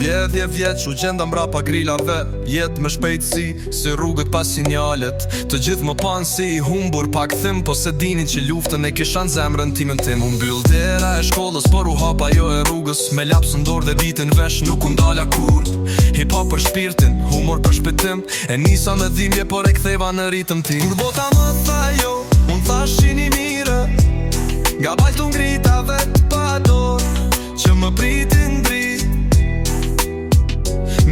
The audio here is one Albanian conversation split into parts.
Mbjedhje vjeç u gjenda mbrapa grillave. Jet me shpejtësi, si rrugët pas sinjalet. Të gjithë më panë si i humbur pa kthim, po se dinin që luftën e kishan zemrën timën tim. U mbyll dera e shkollës, por u hapa jo e rrugës. Me laps në dorë dhe bitin vesh nuk u ndala kur. Hip hop për shpirtin, humor për shpëtim. E nisa me dhimbje, por e ktheva në ritëm tim. Kur bota më tha jo, unë thash qini mire. Nga bajt u ngrita vet pa dorë, që më pritin drit.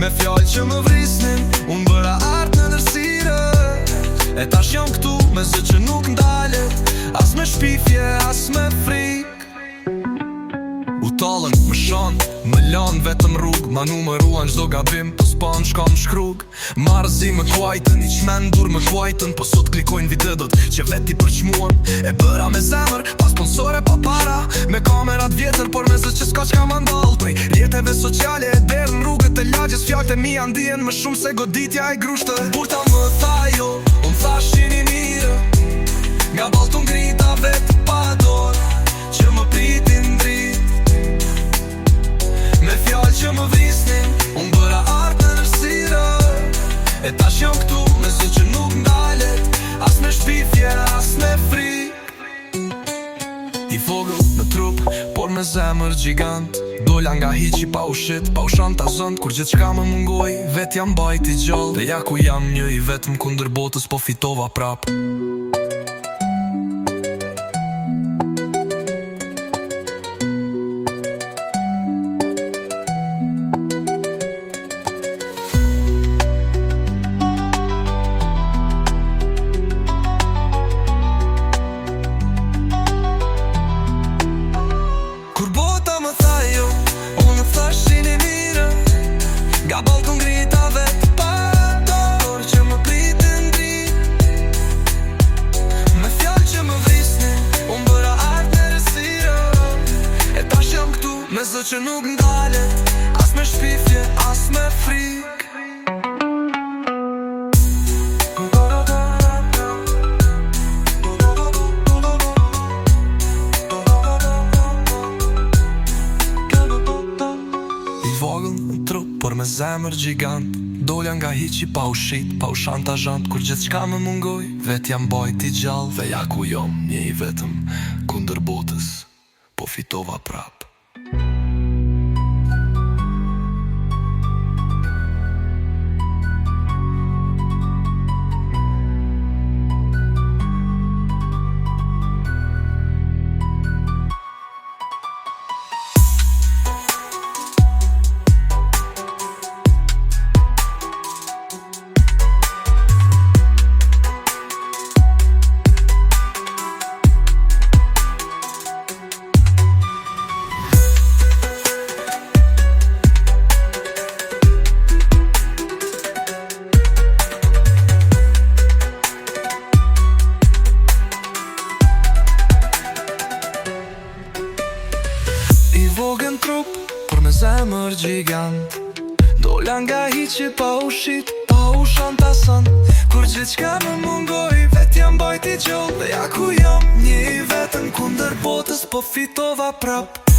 Me fjallë që më vrisnin, unë bëra art në nërsire. E tash jam këtu, me zë që nuk ndalet, as me shpifje, as me frik. U talën, më shonë, më lanë vetëm rrug. Ma numëruan çdo gabim, po s'pan shkam shkrug. Marzi më kuajtën, i qmen dur më kuajtën. Po sot klikojnë videot që veti përqmuan. E bëra me zemër, pa sponsore, pa para. Me kamerat vjetër, por me zë që s'ka qka mandal. Prej rjetëve sociale e derë në rrugët e lagjes. Fjallët e mia ndihen më shumë se goditja e grushtë. Burta më tha jo, unë thash qini mire. Nga balt u ngrita vet pa dorë, që më pritin drit. Me fjallë që më vrisnin, unë bëra art në nërsire. E tash jam këtu, me zë që nuk ndalet, as me shpifje, as me frik. I vogël në trup, por me zemër gjigant. Dolla nga hiqi pa u shit, pa u shan ta zënd. Kur gjithë qka më mungoj, vet jam bajt i gjall. Dhe ja ku jam një i vetëm kundër botës, po fitova prap. Nga balt u ngrita vet pa dorë, që më pritin drit. Me fjallë që më vrisnin, unë bëra art në nërsire. E tash jam këtu, me zë që nuk ndalet, as me shpifje, as me frik. Por me zemër gjigant, dolla nga hiqi pa u shit, pa u shantajant. Kur gjithë qka më mungoj, vet jam bajt i gjall. Dhe ja ku jom, një i vetëm kundër botës, po fitova prap. Vogën trup, por me zemër gjigant. Dolla nga hiqi pa u shit, pa u shantasant. Kur gjithë qka më mungoj, vet jam bajt i gjall. Dhe ja ku jam, një i vetën kundër botës, po fitova prap.